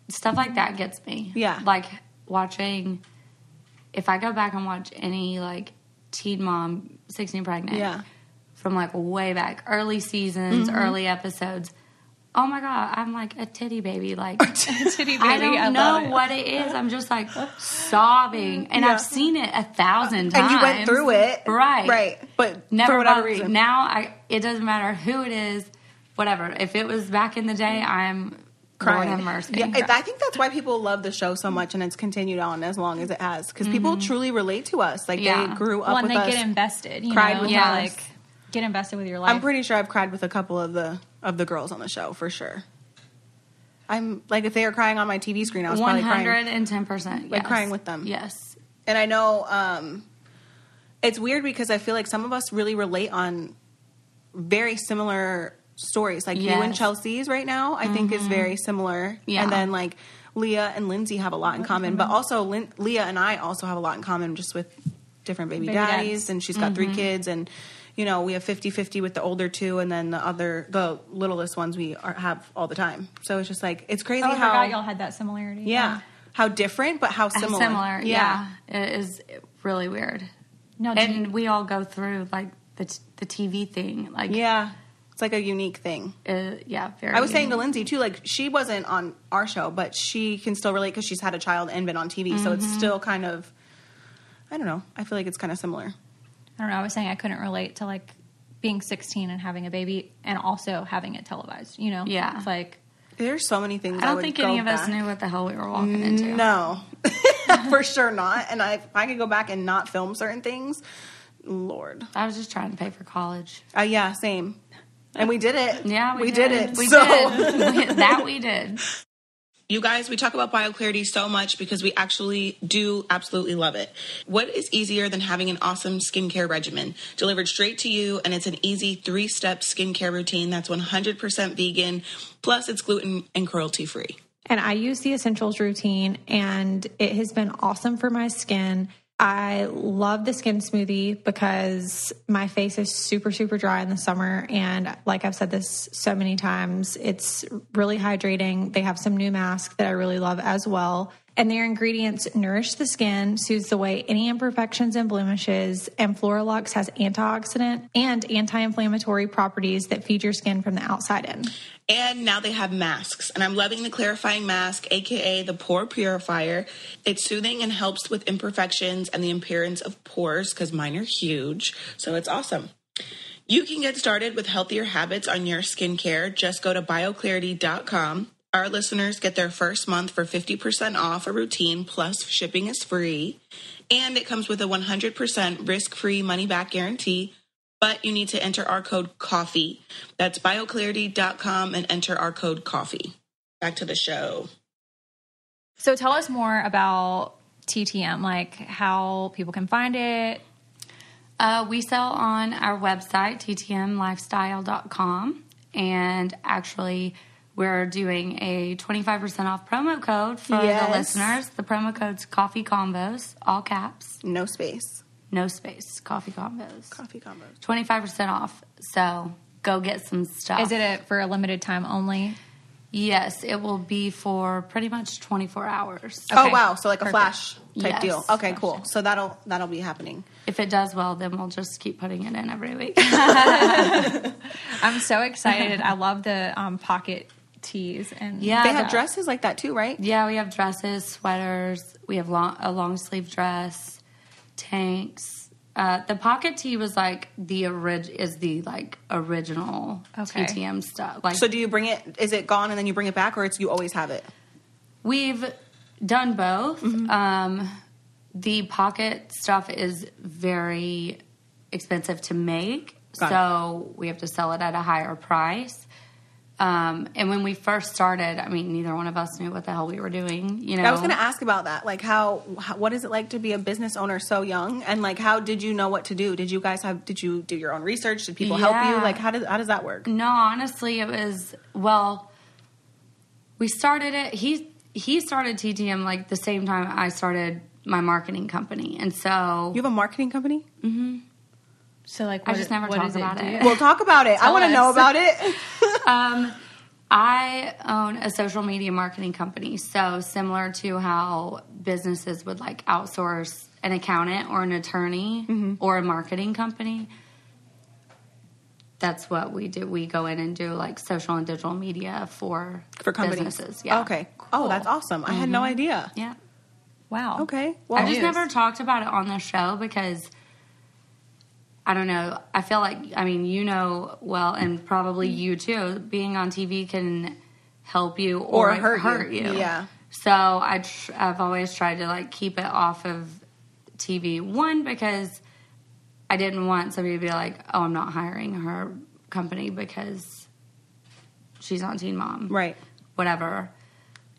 Stuff like that gets me. Yeah. Like, watching, if I go back and watch any, like, Teen Mom 16 Pregnant from, like, way back, early seasons, early episodes, oh my God, I'm like a titty baby. Like, a titty baby. I don't know what it is. I'm just, like, sobbing. And I've seen it 1,000 times. And you went through it. Right. Right. But never for whatever reason. Now, it doesn't matter who it is, whatever. If it was back in the day, I'm... crying. Lord have mercy. Yeah, I think that's why people love the show so much, and it's continued on as long as it has, because people truly relate to us. Like, they grew up with us. They get invested. Cried with us. Like, get invested with your life. I'm pretty sure I've cried with a couple of the girls on the show, for sure. I'm, like, if they were crying on my TV screen, I was probably crying. 110%. Like, crying with them. Yes. And I know it's weird because I feel like some of us really relate on very similar stories. Like, you and Chelsea's right now, I think, is very similar. Yeah. And then, like, Leah and Lindsay have a lot in common. But also, Leah and I also have a lot in common just with different baby daddies. And she's got 3 kids. And, you know, we have 50-50 with the older 2. And then the littlest ones we have all the time. So it's just, like, it's crazy how... I forgot y'all had that similarity. Yeah. How different, but how similar. Similar, yeah. It is really weird. No, and we all go through, like, the TV thing. Like, yeah. It's like a unique thing. Very I was saying to Lindsay, too, like, she wasn't on our show, but she can still relate because she's had a child and been on TV. So it's still kind of, I don't know. I feel like it's kind of similar. I don't know. I was saying I couldn't relate to, like, being 16 and having a baby and also having it televised, you know? Yeah. It's like... There's so many things I don't think any of us knew what the hell we were walking into. No. For sure not. And if I could go back and not film certain things, Lord. I was just trying to pay for college. Yeah, same. And we did it. Yeah, we did it. We did. That we did. You guys, we talk about BioClarity so much because we actually do absolutely love it. What is easier than having an awesome skincare regimen delivered straight to you? And it's an easy 3-step skincare routine that's 100% vegan. Plus, it's gluten and cruelty free. And I use the Essentials routine, and it has been awesome for my skin. I love the skin smoothie because my face is super, super dry in the summer. And like I've said this so many times, it's really hydrating. They have some new masks that I really love as well. And their ingredients nourish the skin, soothes away any imperfections and blemishes. And Floralux has antioxidant and anti-inflammatory properties that feed your skin from the outside in. And now they have masks. And I'm loving the clarifying mask, aka the pore purifier. It's soothing and helps with imperfections and the appearance of pores because mine are huge. So it's awesome. You can get started with healthier habits on your skincare. Just go to bioclarity.com. Our listeners get their first month for 50% off a routine, plus shipping is free. And it comes with a 100% risk-free money-back guarantee. But you need to enter our code COFFEE. That's bioclarity.com and enter our code COFFEE. Back to the show. So tell us more about TTM, like how people can find it. We sell on our website, ttmlifestyle.com. And actually, we're doing a 25% off promo code for the listeners. The promo code's Coffee Combos, all caps. No space. No space. Coffee Combos. Coffee Combos. 25% off. So go get some stuff. Is it for a limited time only? Yes, it will be for pretty much 24 hours. Okay. Oh, wow. So like a flash type deal. Okay, flash cool. So that'll be happening. If it does well, then we'll just keep putting it in every week. I'm so excited. I love the pocket tees. And they have dresses like that too, right? Yeah, we have dresses, sweaters. We have a long sleeve dress, tanks. The pocket tee was like the original TTM stuff. Like, so do you bring it? Is it gone and then you bring it back, or you always have it? We've done both. Mm-hmm. The pocket stuff is very expensive to make, so we have to sell it at a higher price. And when we first started, I mean, neither one of us knew what the hell we were doing, you know. I was going to ask about that. Like, what is it like to be a business owner so young? And like, how did you know what to do? Did you do your own research? Did people help you? Like, how does that work? No, honestly, it was, well, we started it. He started TTM like the same time I started my marketing company. And so. You have a marketing company? Mm-hmm. So like, I just never talk about it. Well, talk about it. I want to know about it. I own a social media marketing company. So similar to how businesses would like outsource an accountant or an attorney or a marketing company. That's what we do. We go in and do like social and digital media for companies. Businesses. Yeah. Okay. Cool. Oh, that's awesome. I had no idea. Yeah. wow. Okay. Well, I just never talked about it on the show because I don't know. I feel like, I mean, you know, well, and probably you too, being on TV can help you or hurt you. Yeah. So I've always tried to like keep it off of TV. One, because I didn't want somebody to be like, oh, I'm not hiring her company because she's on Teen Mom. Right. Whatever.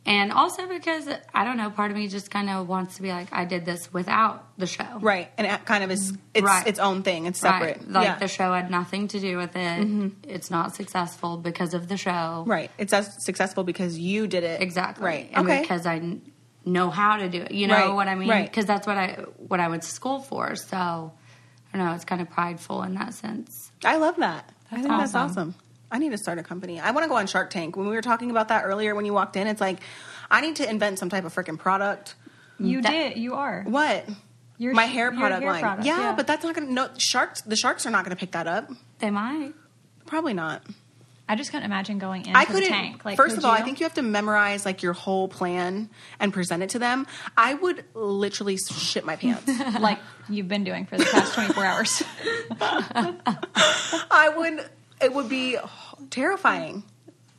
And also because, I don't know, part of me just kind of wants to be like, I did this without the show. Right. And it kind of is, it's its own thing. It's separate. Right. Like the show had nothing to do with it. It's not successful because of the show. Right. It's successful because you did it. Exactly. Right. And okay. because I know how to do it. You know what I mean? Right. Because that's what I went to school for. So, I don't know. It's kind of prideful in that sense. I love that. I think that's awesome. awesome. I need to start a company. I want to go on Shark Tank. When we were talking about that earlier when you walked in, it's like, I need to invent some type of freaking product. You are. What? Your My hair product line. product, yeah, but that's not going to, no, the sharks are not going to pick that up. They might. Probably not. I just couldn't imagine going into the tank. Like, first of all, I think you have to memorize like your whole plan and present it to them. I would literally shit my pants. like you've been doing for the past 24 hours. It would be terrifying.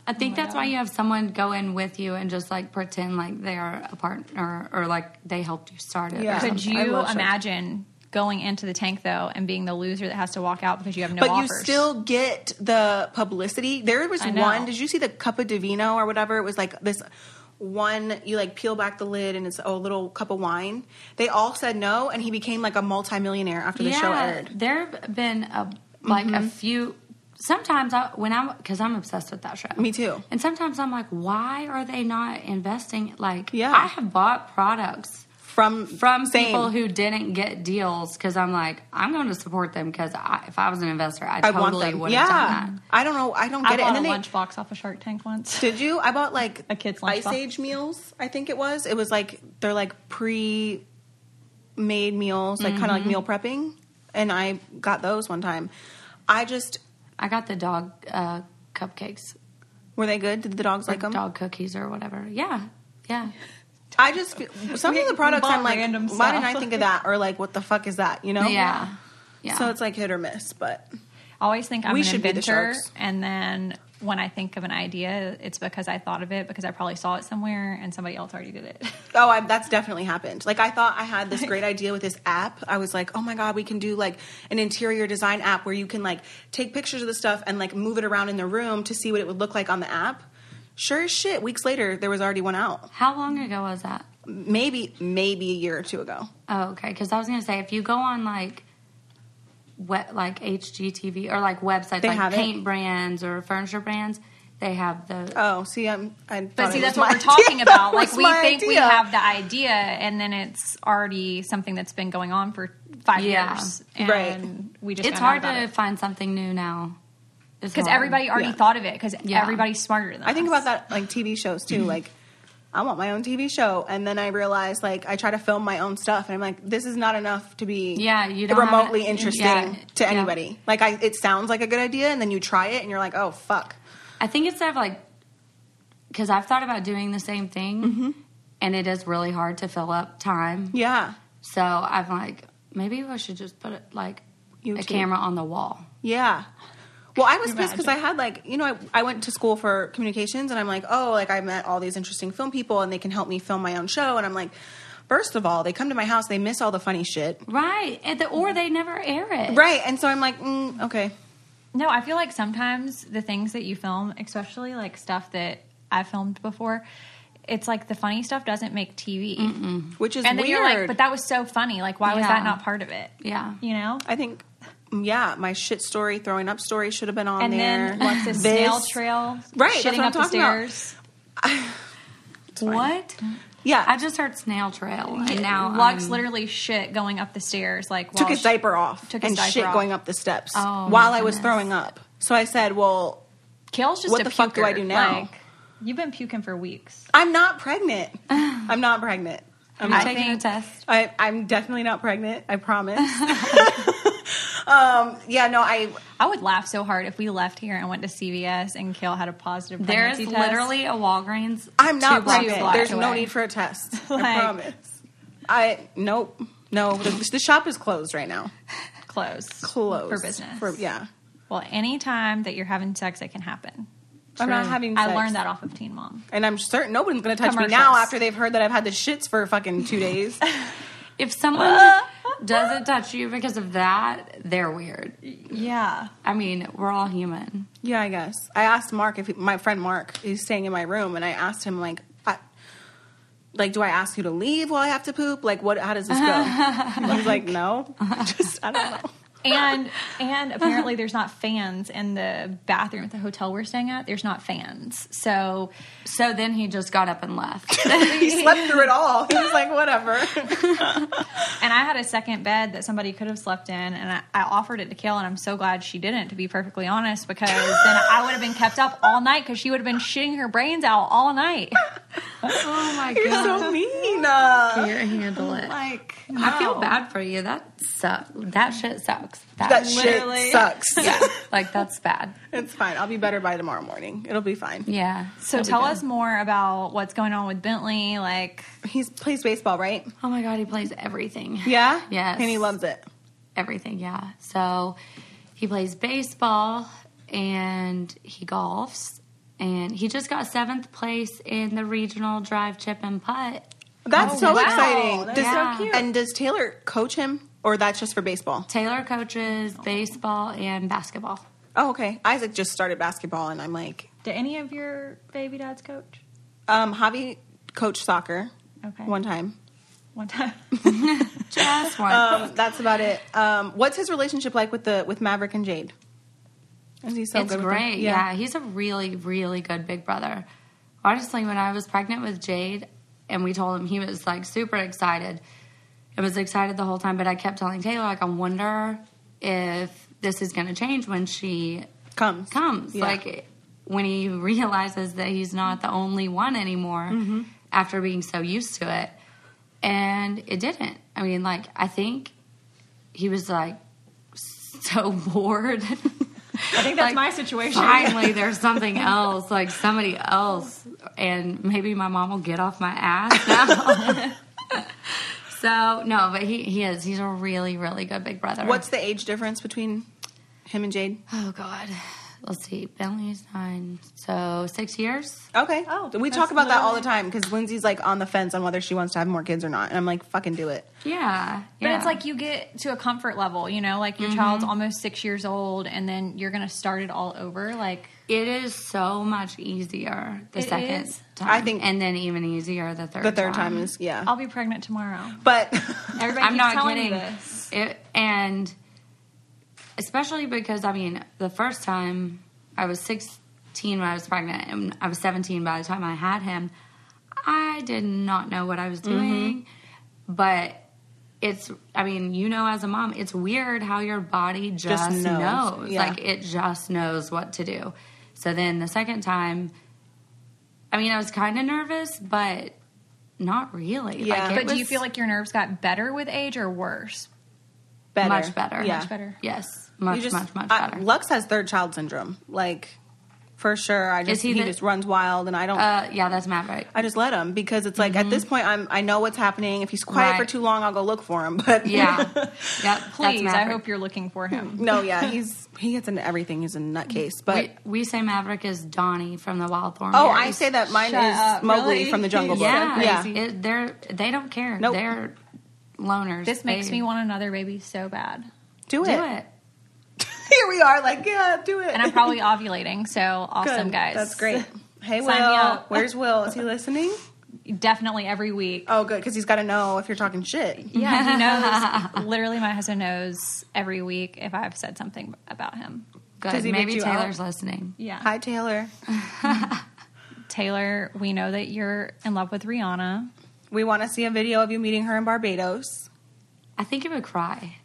I think that's why you have someone go in with you and just like pretend like they are a partner or like they helped you start it. Yeah. Or Could something. you imagine going into the tank though and being the loser that has to walk out because you have no But offers? you still get the publicity. There was one. Did you see the cup of Divino or whatever? It was like this one. You like peel back the lid and it's a little cup of wine. They all said no, and he became like a multimillionaire after the show aired. There have been a few. Sometimes because I'm obsessed with that show. Me too. And sometimes I'm like, why are they not investing? Like, Yeah. I have bought products From people who didn't get deals because I'm like, I'm going to support them because if I was an investor, I totally would have done that. I don't know. I don't I get it. bought And a then lunchbox off a Shark Tank once. did you? I bought like A kid's Ice lunchbox. Age meals. I think it was. It was like they're like pre-made meals, like kind of like meal prepping, and I got those one time. I got the dog cupcakes. Were they good? Did the dogs like them? Dog cookies or whatever. Yeah. Yeah. I just some of the products bought I'm like, random why didn't I stuff. think of that? Or like, what the fuck is that? You know? Yeah. Yeah. So it's like hit or miss, but I always think I'm We an should be the inventor, sharks. and then when I think of an idea, it's because I thought of it because I probably saw it somewhere and somebody else already did it. that's definitely happened. Like I thought I had this great idea with this app. I was like, oh my God, we can do like an interior design app where you can like take pictures of the stuff and like move it around in the room to see what it would look like on the app. Sure as shit, weeks later, there was already one out. How long ago was that? Maybe a year or two ago. Oh, okay. Because I was going to say, if you go on like HGTV or like websites They like have paint it? brands or furniture brands, they have the. Oh, see, But see, that's what we're talking about. Like we think we idea. have the idea, and then it's already something that's been going on for 5 years, and Right. we just It's found out hard about to it. find something new now. Because everybody already thought of it. Because Yeah. everybody's smarter than us. I think about that like TV shows too. Like, I want my own TV show, and then I realized like I try to film my own stuff, and I'm like, this is not enough to be you don't have remotely it- interesting to yeah. anybody. Like, it sounds like a good idea, and then you try it, and you're like, oh fuck. I think it's like because I've thought about doing the same thing, and it is really hard to fill up time. Yeah, So I'm like, maybe I should just put like a YouTube. camera on the wall. yeah. Well, I was pissed because I had like, I went to school for communications, and I'm like, oh, like I met all these interesting film people, and they can help me film my own show, and I'm like, first of all, they come to my house, they miss all the funny shit, Right. Or they never air it. right? And so I'm like, okay. No, I feel like sometimes the things that you film, especially like stuff that I've filmed before, it's like the funny stuff doesn't make TV. Which is and then weird. you're like, but that was so funny. Like, why was Yeah. that not part of it? Yeah. You know? I think, my shit story, throwing up story should have been on And there. then what's this This- snail trail? Right, that's Shitting what up I'm the talking about. stairs. What? Yeah. I just heard snail trail, and now Lux literally shit going up the stairs. Like, took while his diaper off took his and diaper shit off. going up the steps Oh, while my I was goodness. throwing up. So I said, well, Kale's just what a the fuck do I puker. do now? Like, you've been puking for weeks. I'm not pregnant. I'm not pregnant. I'm not. taking a test. I'm definitely not pregnant. I promise. I would laugh so hard if we left here and went to CVS and Kale had a positive There's pregnancy test. literally a Walgreens. I'm not 2 blocks pregnant. blocks There's no away. need for a test. Like- I promise. Nope. No, the shop is closed right now. closed Closed. for business. Well, anytime that you're having sex, it can happen. I'm not having sex. I learned that off of Teen Mom. And I'm certain nobody's going to touch me Commercials. now after they've heard that I've had the shits for fucking 2 days. If someone doesn't touch you because of that, they're weird. Yeah. I mean, we're all human. Yeah, I guess. I asked Mark my friend Mark, he's staying in my room, and I asked him do I ask you to leave while I have to poop? Like, how does this go? And he's like, no. I don't know. And apparently there's not fans in the bathroom at the hotel we're staying at. There's not fans. So then he just got up and left. He slept through it all. He was like, whatever. and I had a second bed that somebody could have slept in, and I offered it to Kale, and I'm so glad she didn't, to be perfectly honest, because then I would have been kept up all night because she would have been shitting her brains out all night. Oh my You're god. so mean. Can't handle it. Like, I feel no. bad for you. That sucks. That shit sucks. That Literally. shit sucks. Yeah, like that's bad. It's fine. I'll be better by tomorrow morning. It'll be fine. Yeah. So tell us more about what's going on with Bentley. Like, He plays baseball, right? Oh my god, he plays everything. Yeah? Yes. And he loves it. Everything, yeah. So he plays baseball and he golfs, and he just got 7th place in the regional drive, chip, and putt. That's so wow. exciting. That's so cute. And does Taylor coach him, or that's just for baseball? Taylor coaches baseball and basketball. Oh, okay. Isaac just started basketball, and I'm like, do any of your baby dads coach? Javi coached soccer Okay. one time. One time. Just one. That's about it. What's his relationship like with Maverick and Jade? Is he so It's good with them? great. Yeah, he's a really, really good big brother. Honestly, when I was pregnant with Jade and we told him, he was like super excited. I was excited the whole time, but I kept telling Taylor, like, I wonder if this is going to change when she Comes. Yeah. Like, when he realizes that he's not the only one anymore after being so used to it. And it didn't. I mean, like, I think he was like so bored. I think that's my situation. Finally, there's something else, like somebody else, and maybe my mom will get off my ass now. So no, but he's a really, really good big brother. What's the age difference between him and Jade? Oh God, let's see. Bentley's 9, so 6 years. Okay. Oh, we that's talk about that all the literally- time because Lindsay's like on the fence on whether she wants to have more kids or not, and I'm like, fucking do it. Yeah, But it's like you get to a comfort level, you know, like your child's almost 6 years old and then you're going to start it all over. Like, it is so much easier the It second is. time. I think- and then even easier the third. The third time is I'll be pregnant tomorrow. but Everybody I'm keeps not telling kidding. me this. And especially because, I mean, the first time I was 16 when I was pregnant, and I was 17 by the time I had him. I did not know what I was doing, but it's, I mean, you know, as a mom, it's weird how your body just knows. Yeah. Like, it just knows what to do. So then the second time, I mean, I was kind of nervous, but not really. Yeah. Like, it But do you was feel like your nerves got better with age or worse? better. much better? Yeah. Much better. Yes, much better. Lux has third child syndrome, like for sure. He just runs wild, and I don't. Yeah, that's Maverick. I just let him because it's like at this point I know what's happening. If he's quiet for Right. too long, I'll go look for him. But Yeah, yep. Please, that's I Maverick. hope you're looking for him. no, yeah, he gets into everything. He's a nutcase. But we say Maverick is Donnie from the Wild Thornberrys. oh, I say that mine Shut is up, Mowgli really? from the Jungle Book. Yeah, yeah. they don't care. Nope. They're loners. This makes They- me want another baby so bad. Do do it. it. Here we are, like, yeah, do it. And I'm probably ovulating, so awesome, Good. guys. That's great. Hey, Sign me Will. up. Where's Will? Is he listening? Definitely every week. Oh, good, because he's got to know if you're talking shit. Yeah, he knows. Literally, my husband knows every week if I've said something about him. Good. Does he Maybe make you Taylor's out? listening. Yeah. Hi, Taylor. Taylor, we know that you're in love with Rihanna. We want to see a video of you meeting her in Barbados. I think he would cry.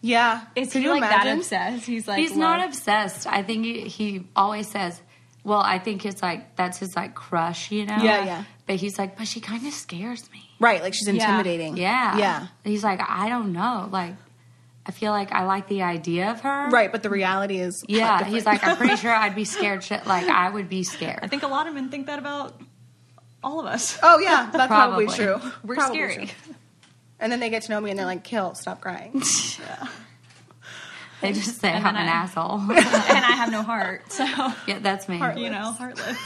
Yeah. Is Could he you like that imagine? obsessed? He's like, He's not obsessed. I think he always says, well, I think it's like, that's his like crush, you know? Yeah. But he's like, but she kind of scares me. Right, like she's intimidating. Yeah. Yeah. He's like, I don't know. Like, I feel like I like the idea of her. Right, but the reality is Yeah. different. He's like, I'm pretty sure I'd be scared. Like, I would be I scared. think a lot of men think that about all of us. Oh, yeah, that's probably, Probably. true. We're Probably scary. true. And then they get to know me and they're like, Kill, stop crying. They just say And I'm then an I- asshole. And I have no heart, so, Yeah, that's me. you know, heartless.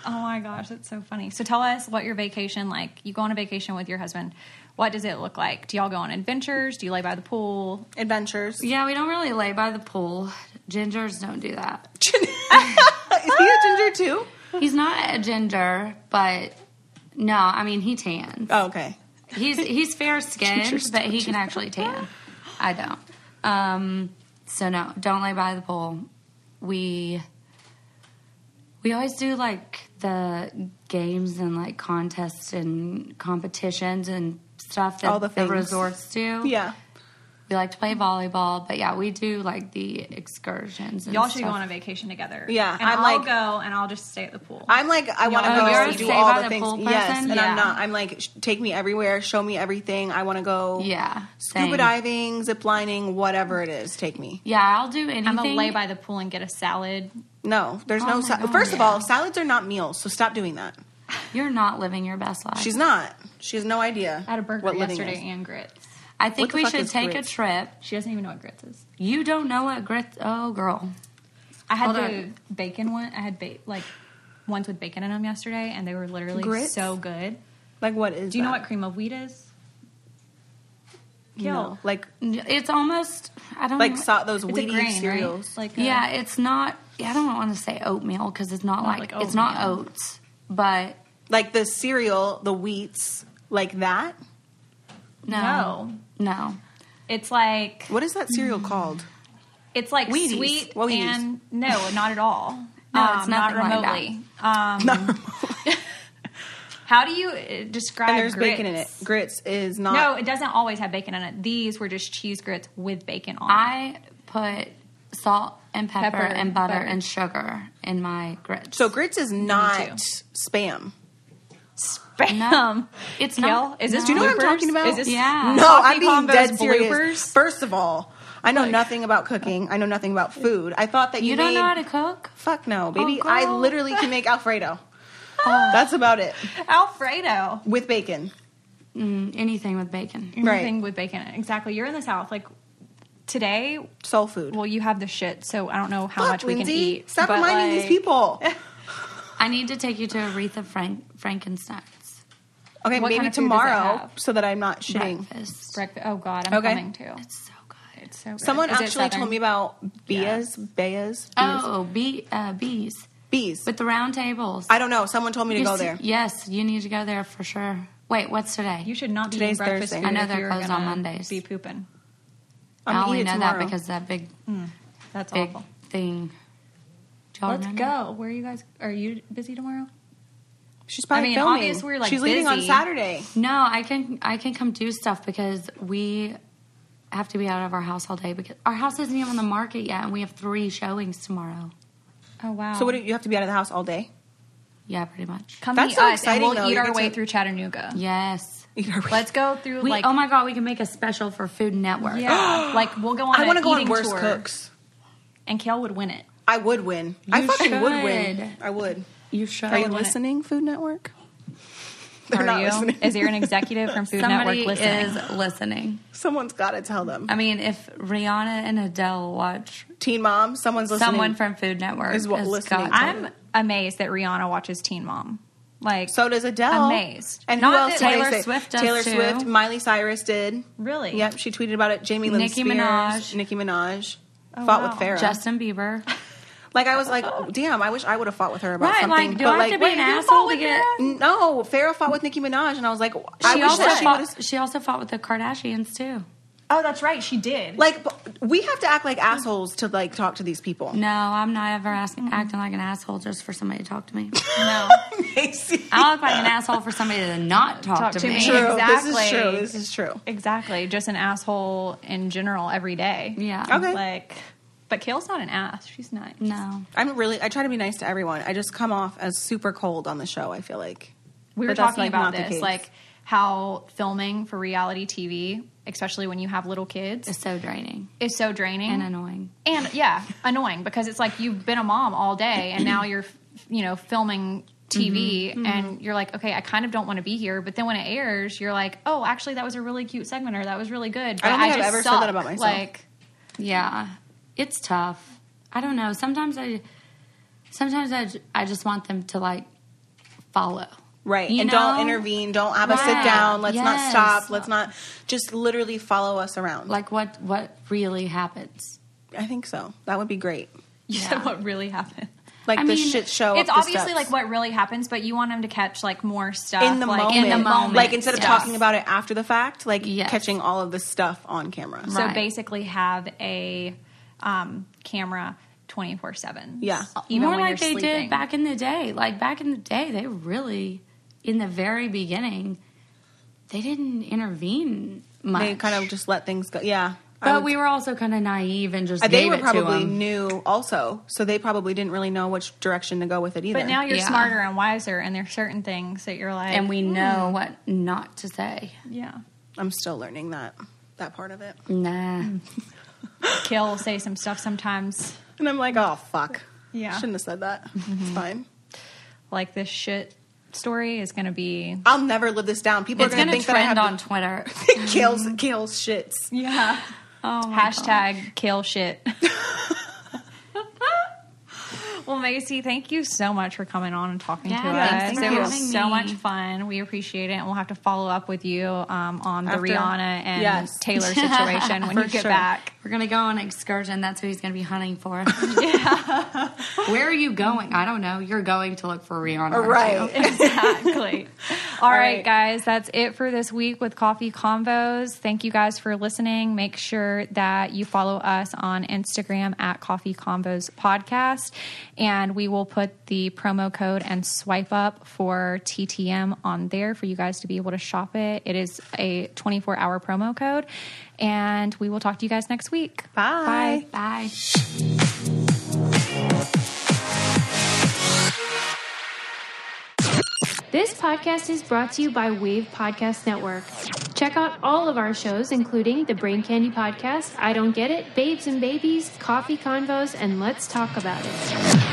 Oh my gosh, that's so funny. So tell us what your vacation like. You go on a vacation with your husband. What does it look like? Do y'all go on adventures? Do you lay by the pool? Adventures. Yeah, we don't really lay by the pool. Gingers don't do that. Is he a ginger too? He's not a ginger, but no, I mean he tans. Oh, okay. He's fair skinned, Gingers but don't he do can actually tan. I don't. So no, don't lay by the pool. We always do like the games and like contests and competitions and stuff that All the the things. resorts do. Yeah. We like to play volleyball, but yeah, we do like the excursions. And Y'all should stuff. go on a vacation together. Yeah, and I'm I'll like- go and I'll just stay at the pool. I'm like, I want to Oh, go you're a do stay all by the the things. pool Yes, person? and Yeah. I'm not. I'm like, take me everywhere, show me everything. I want to go Yeah, scuba same. diving, zip lining, whatever it is. Take me. Yeah, I'll do anything. I'm gonna lay by the pool and get a salad. No, there's no. my God, First of yeah. all, salads are not meals, so stop doing that. You're not living your best life. She's not. She has no idea. I had a burger what living yesterday is. and grits. I think What the we fuck should is take grits? a trip. She doesn't even know what grits is. You don't know what grits? Oh, girl. I had Hold the on. bacon one. I had like ones with bacon in them yesterday, and they were literally Grits? so good. Like what is? Do you know that? what cream of wheat is? Kill. No, like It's almost. I don't like know. those It's a wheaty grain, cereals. right? Like a- Yeah, it's not. I don't want to say oatmeal because it's not like it's not oatmeal. oats, but Like the cereal, the wheats, like that. no. It's like What is that cereal called? it's like Wheaties. sweet What Wheaties? and no, not at all. No, it's not nothing like remotely. Not How do you describe? and there's grits? bacon in it. Grits is not. No, it doesn't always have bacon in it. These were just cheese grits with bacon on. I put salt and pepper, Pepper, and butter, butter. and sugar in my grits. So grits is not too. spam. Spam. It's Kill? not. Is this Do you know what I'm bloopers? talking about? Is this Yeah. No, Coffee I'm being combos dead serious. bloopers? First of all, I know nothing about cooking. I know nothing about food. I thought that you You don't made, know how to cook? Fuck no, baby. girl. I literally can make Alfredo. That's about it Alfredo? with bacon. Anything with bacon. Anything with bacon in it. Exactly. You're in the South. Like today, Soul food. well, you have the shit, so I don't know how Fuck, much we can Lindsay. eat. Stop but, reminding like, these people. I need to take you to Aretha Frankenstein's Okay, What maybe kind of food does it tomorrow have? so that I'm not shitting. breakfast. Breakfast. Oh God, I'm Okay. coming too. It's so good. It's so good. Someone Is it actually Southern? told me about beas. Oh, bees Bees. with the round tables. I don't know. Someone told me to go there. Yes, you need to go there for sure. Wait, what's today? You should not be Today's eating breakfast Thursday. food I know if they're you're closed on gonna Mondays. Be pooping. I'm I gonna only eat it know tomorrow. that because that big That's big awful. thing. Do y'all Let's remember? go. Where are you guys? Are you busy tomorrow? She's probably I mean, filming. obvious we're, like, She's leaving on busy. Saturday. No, I can come do stuff because we have to be out of our house all day because our house isn't even on the market yet, and we have 3 showings tomorrow. Oh wow. So what? Do you have to be out of the house all day? Yeah, pretty much. Come That's meet so us exciting, and we'll though. eat You our get way to- through Chattanooga. Yes. Let's go through We, like oh my god, we can make a special for Food Network. yeah, like we'll go on. I want to go on Worst Cooks. and Kale would win it. I would win. I You fucking would win. should. I would. You should. Are you win it. listening, Food Network? They're Are not you? listening. Is there an executive from Food Somebody Network listening? is listening. Someone's got to tell them. I mean, if Rihanna and Adele watch, Teen Mom, someone's listening. someone from Food Network Is what has listening. got- I'm amazed that Rihanna watches Teen Mom. Like, So does Adele. Amazed. And Not who else? that did they Taylor say? Swift does, Taylor too. Swift. Miley Cyrus did. Really? Yep, she tweeted about it. Jamie Lynn Nicki Spears. Minaj. Nicki Minaj. Oh, fought wow. with Farrah. Justin Bieber. Like, I was like, oh, damn, I wish I would have fought with her about Right, something. like, do but I have like, to be wait, an who asshole fought to with get... No, Farrah fought with Nicki Minaj, and I was like, I wish that She also fought with the Kardashians, too. Oh, that's right. She did. Like, we have to act like assholes to, like, talk to these people. No, I'm not ever acting like an asshole just for somebody to talk to me. No. Maci. I look like an asshole for somebody to not talk to me. True. Exactly. This is true. Exactly. Just an asshole in general every day. Yeah. Okay. Like, but Kayle's not an ass. She's nice. No. I try to be nice to everyone. I just come off as super cold on the show, I feel like. We were But that's, talking like, about not the this, case. like how filming for reality TV, especially when you have little kids, It's so draining. is so draining And annoying. And yeah, annoying because it's like you've been a mom all day and now you're, filming TV and you're like, okay, I kind of don't want to be here. But then when it airs, you're like, oh, actually, that was a really cute segment or that was really good. But I don't think I've just ever said suck. that about myself. Like, Yeah. It's tough. I don't know. Sometimes I just want them to, like, follow. Right. You And know? don't intervene. Don't have us sit Right. down. Let's not Yes. stop. Let's not just literally follow us around. Like, what really happens? I think so. That would be great. you said what really happened. Like I the mean, shit show. It's of the obviously steps. like what really happens, but you want them to catch like more stuff in the like, moment. in the moment. Like instead of Yes. talking about it after the fact, like Yes. catching all of the stuff on camera. So Right. basically, have a camera 24/7. Yeah. even More when like you're they sleeping. did back in the day. Like, back in the day, they really, in the very beginning, they didn't intervene much. They kind of just let things go. Yeah. But we were also kind of naive and just They gave were it probably to them. new also, so they probably didn't really know which direction to go with it either. But now you're Yeah. smarter and wiser, and there's certain things that you're like, And we know what not to say. yeah. I'm still learning that part of it. Nah. Kill will say some stuff sometimes, And I'm like, oh fuck. Yeah. Shouldn't have said that. It's fine. like this shit story is going to be. I'll never live this down. People It's are going going to to think that I trend have on Twitter. Kale's shits. Yeah. Oh, my Hashtag kill shit. Well, Maci, thank you so much for coming on and talking Yeah, to thanks us. for It was having so me. much fun. We appreciate it, and we'll have to follow up with you on the After- Rihanna and Yes. Taylor situation when For you get sure. back. We're going to go on an excursion. That's who he's going to be hunting for. Where are you going? I don't know. You're going to look for Rihanna. aren't Right. you? Exactly. All right, right. guys, that's it for this week with Coffee Convos. Thank you guys for listening. Make sure that you follow us on Instagram at Coffee Convos Podcast, and we will put the promo code and swipe up for TTM on there for you guys to be able to shop it. It is a 24-hour promo code, and we will talk to you guys next week. Bye. Bye. This podcast is brought to you by Wave Podcast Network. Check out all of our shows, including the Brain Candy Podcast, I Don't Get It, Babes and Babies, Coffee Convos, and Let's Talk About It.